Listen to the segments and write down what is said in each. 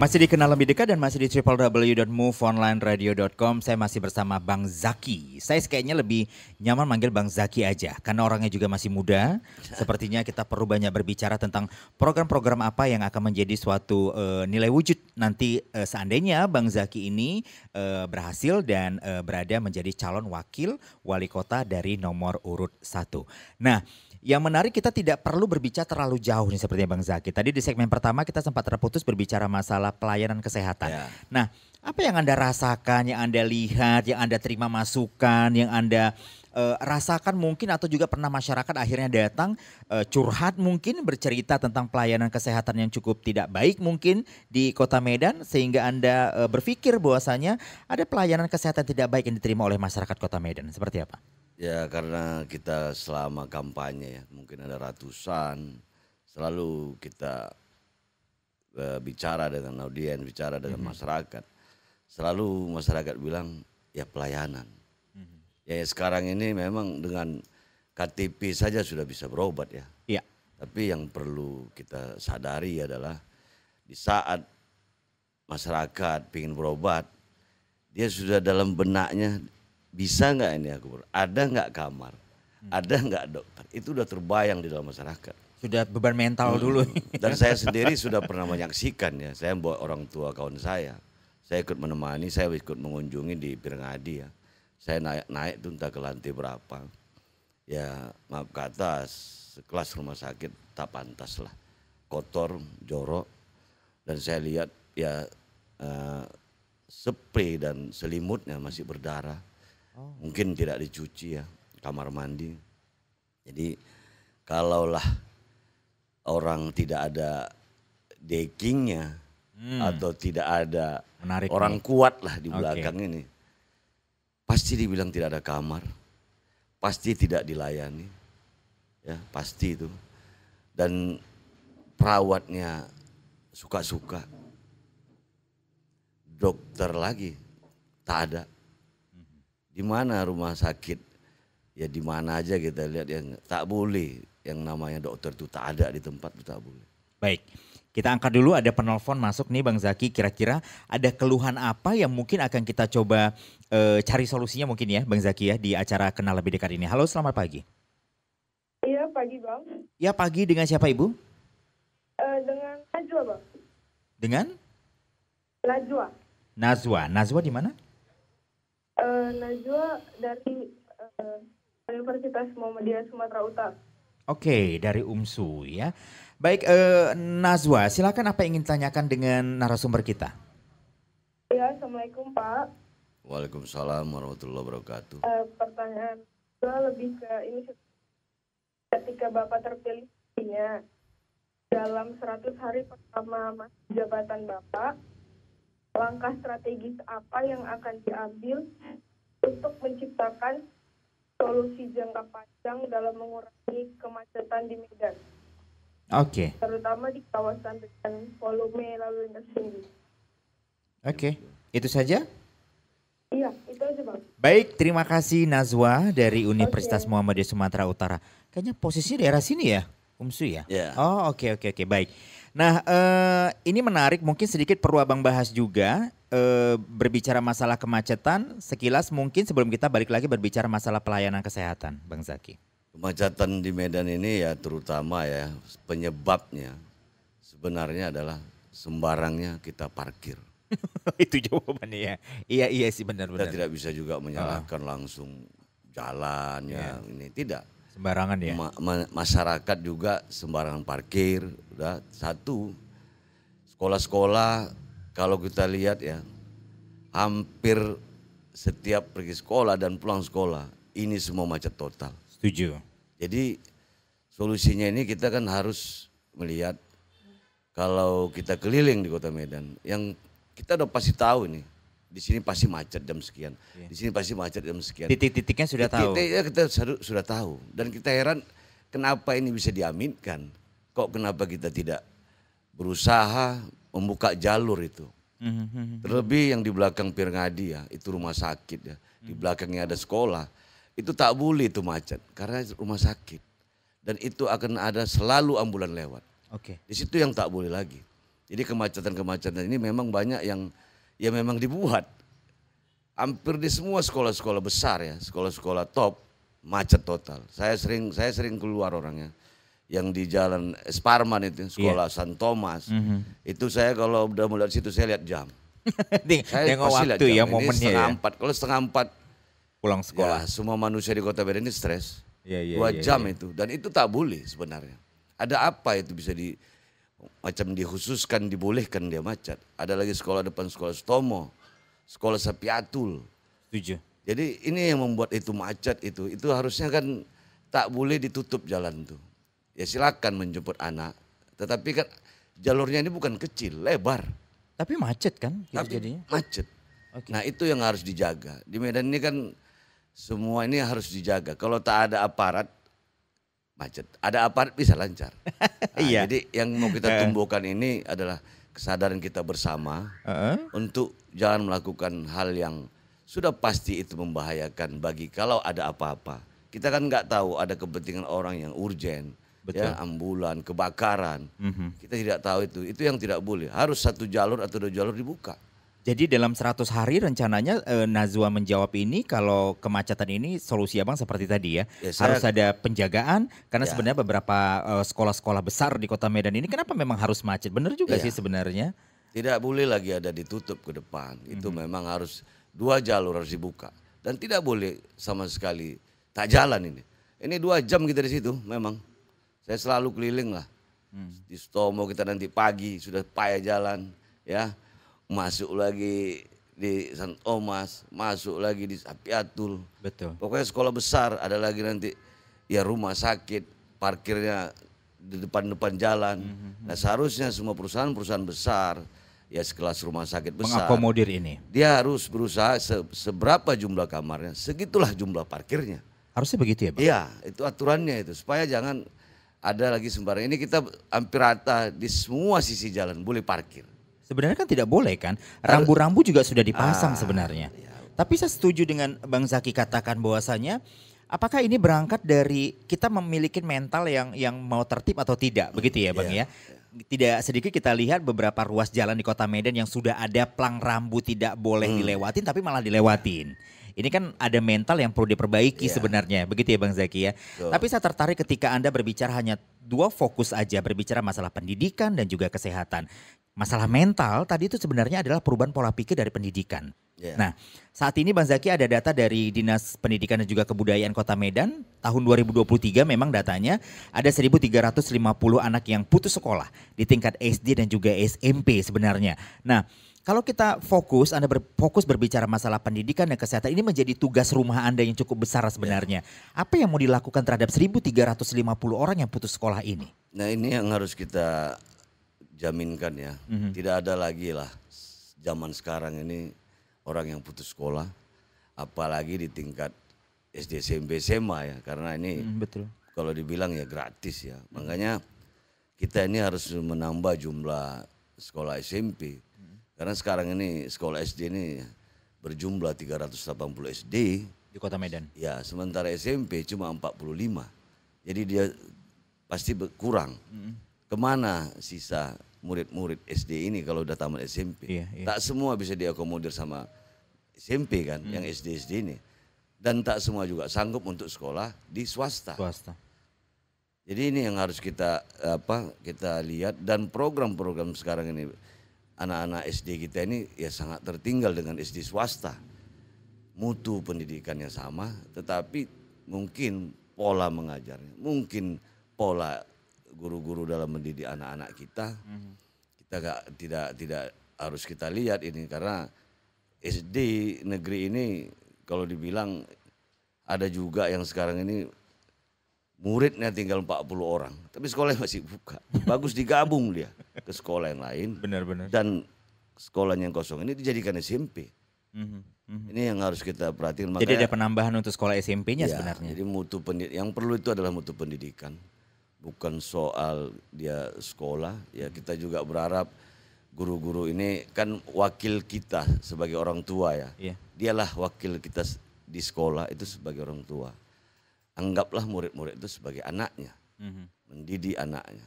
Masih dikenal lebih dekat dan masih di www.moveonlineradio.com. Saya masih bersama Bang Zaki. Saya kayaknya lebih nyaman manggil Bang Zaki aja karena orangnya juga masih muda. Sepertinya kita perlu banyak berbicara tentang program-program apa yang akan menjadi suatu nilai wujud nanti seandainya Bang Zaki ini berhasil dan berada menjadi calon wakil wali kota dari nomor urut 1. Nah, yang menarik kita tidak perlu berbicara terlalu jauh nih sepertinya Bang Zaki. Tadi di segmen pertama kita sempat terputus berbicara masalah pelayanan kesehatan. Ya. Nah, apa yang Anda rasakan, yang Anda lihat, yang Anda terima masukan, yang Anda rasakan mungkin atau juga pernah masyarakat akhirnya datang curhat mungkin bercerita tentang pelayanan kesehatan yang cukup tidak baik mungkin di Kota Medan sehingga Anda berpikir bahwasanya ada pelayanan kesehatan tidak baik yang diterima oleh masyarakat Kota Medan. Seperti apa? Ya karena kita selama kampanye ya mungkin ada ratusan, selalu kita bicara dengan audiens, bicara dengan masyarakat. Selalu masyarakat bilang ya pelayanan. Ya sekarang ini memang dengan KTP saja sudah bisa berobat ya. Iya. Tapi yang perlu kita sadari adalah di saat masyarakat ingin berobat, dia sudah dalam benaknya bisa nggak ini aku ada nggak kamar, ada nggak dokter, itu udah terbayang di dalam masyarakat. Sudah beban mental dulu. Dan saya sendiri sudah pernah menyaksikan ya, saya bawa orang tua kawan saya ikut menemani, saya ikut mengunjungi di Pirngadi ya. Saya naik tuh entah ke lantai berapa, ya maaf kata sekelas rumah sakit tak pantas lah, kotor, jorok, dan saya lihat ya spray dan selimutnya masih berdarah. Mungkin tidak dicuci ya, kamar mandi. Jadi kalaulah orang tidak ada deckingnya atau tidak ada Menarik orang nih. kuat lah di belakang ini, pasti dibilang tidak ada kamar, pasti tidak dilayani, ya pasti itu. Dan perawatnya suka-suka, dokter lagi tak ada. Di mana rumah sakit, ya di mana aja kita lihat yang tak boleh, yang namanya dokter itu tak ada di tempat itu tak boleh. Baik, kita angkat dulu ada penelpon masuk nih Bang Zaki. Kira-kira ada keluhan apa yang mungkin akan kita coba cari solusinya mungkin ya Bang Zaki ya di acara Kenal Lebih Dekat ini. Halo, selamat pagi. Iya, pagi Bang. Ya, pagi, dengan siapa Ibu? Dengan Najwa Bang. Dengan Najwa. Nazwa di mana? Najwa dari Universitas Muhammadiyah Sumatera Utara. Oke, dari UMSU ya. Baik, Nazwa, silakan apa yang ingin tanyakan dengan narasumber kita? Ya, Assalamualaikum Pak. Waalaikumsalam warahmatullahi wabarakatuh. Pertanyaan gue lebih ke ini, ketika Bapak terpilih dalam 100 hari pertama masa jabatan Bapak, langkah strategis apa yang akan diambil untuk menciptakan solusi jangka panjang dalam mengurangi kemacetan di Medan, Oke, terutama di kawasan dengan volume lalu lintas tinggi? oke. Itu saja? Iya, itu aja Bang. Baik, terima kasih Nazwa dari Universitas Muhammadiyah Sumatera Utara. Kayaknya posisinya daerah sini ya, UMSU ya? Ya. Oh, oke, baik. Nah, ini menarik, mungkin sedikit perlu Abang bahas juga, berbicara masalah kemacetan, sekilas mungkin sebelum kita balik lagi berbicara masalah pelayanan kesehatan, Bang Zaki. Kemacetan di Medan ini ya terutama ya penyebabnya sebenarnya adalah sembarangnya kita parkir. Itu jawabannya ya. Iya sih Kita benar-benar. tidak bisa juga menyalahkan langsung jalan ya ini tidak. Sembarangan ya. Masyarakat juga sembarangan parkir. Udah satu, sekolah-sekolah kalau kita lihat ya hampir setiap pergi sekolah dan pulang sekolah ini semua macet total. Setuju. Jadi solusinya ini kita kan harus melihat kalau kita keliling di Kota Medan, yang kita udah pasti tahu nih, di sini pasti macet jam sekian, di sini pasti macet jam sekian. Titik-titiknya sudah tahu. Titik-titiknya kita sudah tahu, dan kita heran kenapa ini bisa diaminkan. Kok kenapa kita tidak berusaha membuka jalur itu. Terlebih yang di belakang Pirngadi ya, itu rumah sakit ya, di belakangnya ada sekolah, itu tak boleh itu macet karena rumah sakit. Dan itu akan ada selalu ambulan lewat. Oke. Di situ yang tak boleh lagi. Jadi kemacetan-kemacetan ini memang banyak yang ya memang dibuat. Hampir di semua sekolah-sekolah besar ya, sekolah-sekolah top macet total. Saya sering keluar orangnya. Yang di Jalan Sparman itu, sekolah San Thomas. Itu saya kalau udah mulai situ saya lihat jam. Saya Tengok pasti lihat waktu jam. ya, Ini momennya setengah ya. 4. Kalau setengah 4 Pulang ya sekolah. semua manusia di Kota Medan ini stres. Iya, 2 jam itu. Dan itu tak boleh sebenarnya. Ada apa itu bisa macam dikhususkan, dibolehkan dia macet. Ada lagi sekolah depan sekolah Stomo, sekolah Sapiatul. Setuju. Jadi ini yang membuat itu macet itu harusnya kan tak boleh ditutup jalan tuh. Ya silakan menjemput anak, tetapi kan jalurnya ini bukan kecil, lebar. Tapi macet kan gitu Tapi jadinya. macet. Oke. Nah itu yang harus dijaga. Di Medan ini kan semua ini harus dijaga. Kalau tak ada aparat, macet. Ada aparat bisa lancar. Nah, Iya. Jadi yang mau kita tumbuhkan ini adalah kesadaran kita bersama untuk jangan melakukan hal yang sudah pasti itu membahayakan bagi kalau ada apa-apa. Kita kan nggak tahu ada kepentingan orang yang urgen, ya ambulan, kebakaran. Kita tidak tahu itu. Itu yang tidak boleh. Harus 1 jalur atau 2 jalur dibuka. Jadi dalam 100 hari rencananya Nazwa menjawab ini kalau kemacetan ini solusi abang seperti tadi ya. Ya, saya- harus ada penjagaan karena Ya. sebenarnya beberapa sekolah-sekolah besar di kota Medan ini kenapa memang harus macet? Bener juga Ya. sih sebenarnya. Tidak boleh lagi ada ditutup ke depan. Itu memang harus 2 jalur harus dibuka. Dan tidak boleh sama sekali tak jalan ini. Ini 2 jam kita di situ memang. Saya selalu keliling lah. Di Stomo kita nanti pagi sudah payah jalan ya. Masuk lagi di San Thomas, masuk lagi di Sapiatul. Betul. Pokoknya sekolah besar, ada lagi nanti ya rumah sakit, parkirnya di depan-depan jalan. Nah seharusnya semua perusahaan-perusahaan besar, ya sekelas rumah sakit besar, Mengakomodir ini. dia harus berusaha seberapa jumlah kamarnya, segitulah jumlah parkirnya. Harusnya begitu ya Bang? Iya, itu aturannya itu, supaya jangan ada lagi sembarang. Ini kita hampir rata di semua sisi jalan boleh parkir. Sebenarnya kan tidak boleh kan. Rambu-rambu juga sudah dipasang sebenarnya. Tapi saya setuju dengan Bang Zaki katakan bahwasanya apakah ini berangkat dari kita memiliki mental yang mau tertib atau tidak, begitu ya Bang ya? Tidak sedikit kita lihat beberapa ruas jalan di Kota Medan yang sudah ada plang rambu tidak boleh dilewatin tapi malah dilewatin. Ini kan ada mental yang perlu diperbaiki sebenarnya, begitu ya Bang Zaki ya. Tapi saya tertarik ketika Anda berbicara hanya 2 fokus aja, berbicara masalah pendidikan dan juga kesehatan. Masalah mental tadi itu sebenarnya adalah perubahan pola pikir dari pendidikan. Nah, saat ini Bang Zaki ada data dari Dinas Pendidikan dan juga Kebudayaan Kota Medan tahun 2023 memang datanya ada 1.350 anak yang putus sekolah di tingkat SD dan juga SMP sebenarnya. Nah, kalau kita fokus, Anda fokus berbicara masalah pendidikan dan kesehatan ini menjadi tugas rumah Anda yang cukup besar sebenarnya. Apa yang mau dilakukan terhadap 1.350 orang yang putus sekolah ini? Nah ini yang harus kita jaminkan ya. Tidak ada lagi lah zaman sekarang ini orang yang putus sekolah, apalagi di tingkat SD, SMP, SMA ya. Karena ini Betul. kalau dibilang ya gratis ya. Makanya kita ini harus menambah jumlah sekolah SMP. Karena sekarang ini sekolah SD ini berjumlah 380 SD. Di Kota Medan. Ya, sementara SMP cuma 45. Jadi dia pasti berkurang. Kemana sisa murid-murid SD ini kalau udah tamat SMP? Iya. Tak semua bisa diakomodir sama SMP kan, yang SD-SD ini. Dan tak semua juga sanggup untuk sekolah di swasta. Jadi ini yang harus kita kita lihat, dan program-program sekarang ini anak-anak SD kita ini ya sangat tertinggal dengan SD swasta. Mutu pendidikannya sama, tetapi mungkin pola mengajarnya, mungkin pola guru-guru dalam mendidik anak-anak kita, kita tidak harus kita lihat ini, karena SD negeri ini kalau dibilang ada juga yang sekarang ini muridnya tinggal 40 orang, tapi sekolahnya masih buka. Bagus digabung dia ke sekolah yang lain. Benar-benar. Dan sekolahnya yang kosong ini dijadikan SMP. Ini yang harus kita perhatikan. Jadi ada penambahan untuk sekolah SMP-nya ya, sebenarnya. jadi mutu pendidikan, yang perlu itu adalah mutu pendidikan. Bukan soal dia sekolah, ya kita juga berharap guru-guru ini kan wakil kita sebagai orang tua ya. Iya. Dialah wakil kita di sekolah itu sebagai orang tua. Anggaplah murid-murid itu sebagai anaknya. Mendidik anaknya,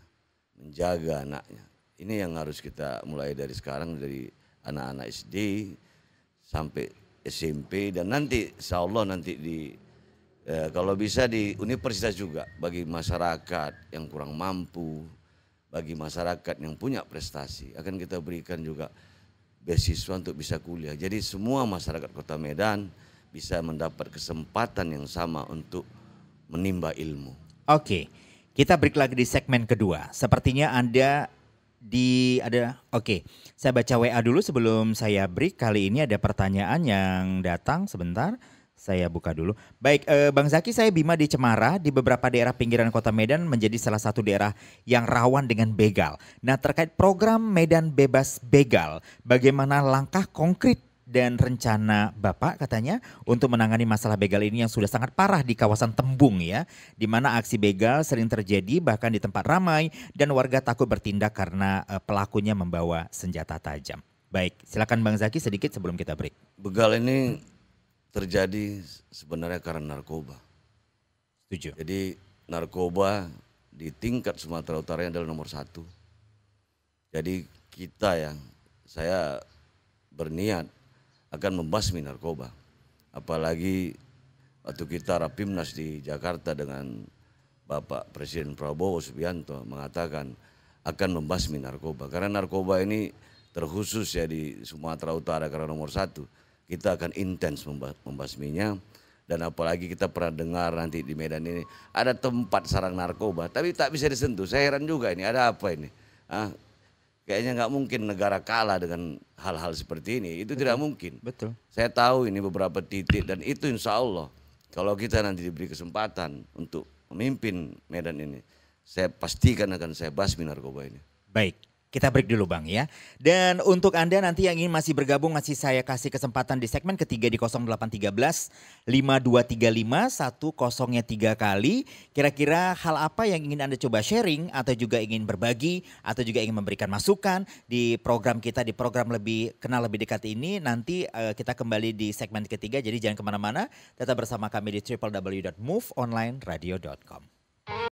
menjaga anaknya. ini yang harus kita mulai dari sekarang, dari anak-anak SD sampai SMP, dan nanti insya Allah nanti kalau bisa di universitas juga, bagi masyarakat yang kurang mampu, bagi masyarakat yang punya prestasi, akan kita berikan juga beasiswa untuk bisa kuliah. Jadi semua masyarakat Kota Medan bisa mendapat kesempatan yang sama untuk menimba ilmu. Oke, kita break lagi di segmen kedua. Sepertinya Oke, saya baca WA dulu sebelum saya break. Kali ini ada pertanyaan yang datang, sebentar. Saya buka dulu. Baik, Bang Zaki, saya Bima di Cemara, di beberapa daerah pinggiran Kota Medan menjadi salah satu daerah yang rawan dengan begal. Nah, terkait program Medan Bebas Begal, bagaimana langkah konkret dan rencana Bapak katanya untuk menangani masalah begal ini yang sudah sangat parah di kawasan Tembung ya, di mana aksi begal sering terjadi bahkan di tempat ramai dan warga takut bertindak karena pelakunya membawa senjata tajam. Baik, silakan Bang Zaki sedikit sebelum kita break. Begal ini terjadi sebenarnya karena narkoba. Setuju. Jadi narkoba di tingkat Sumatera Utara adalah nomor 1. Jadi saya berniat akan membasmi narkoba. Apalagi waktu kita Rapimnas di Jakarta dengan Bapak Presiden Prabowo Subianto mengatakan akan membasmi narkoba. Karena narkoba ini terkhusus ya di Sumatera Utara karena nomor 1. Kita akan intens membasminya, dan apalagi kita pernah dengar nanti di Medan ini ada tempat sarang narkoba tapi tak bisa disentuh. Saya heran juga ini ada apa ini. Kayaknya nggak mungkin negara kalah dengan hal-hal seperti ini. Itu tidak mungkin. Betul. Saya tahu ini beberapa titik, dan itu insya Allah kalau kita nanti diberi kesempatan untuk memimpin Medan ini, saya pastikan akan saya basmi narkoba ini. Baik. Kita break dulu Bang ya. Dan untuk Anda nanti yang ingin masih bergabung, masih saya kasih kesempatan di segmen ketiga di 0813 5235 10-nya 3 kali. Kira-kira hal apa yang ingin Anda coba sharing atau juga ingin berbagi atau juga ingin memberikan masukan di program kita, di program lebih kenal lebih dekat ini. Nanti kita kembali di segmen ketiga, jadi jangan kemana-mana. Tetap bersama kami di www.moveonlineradio.com.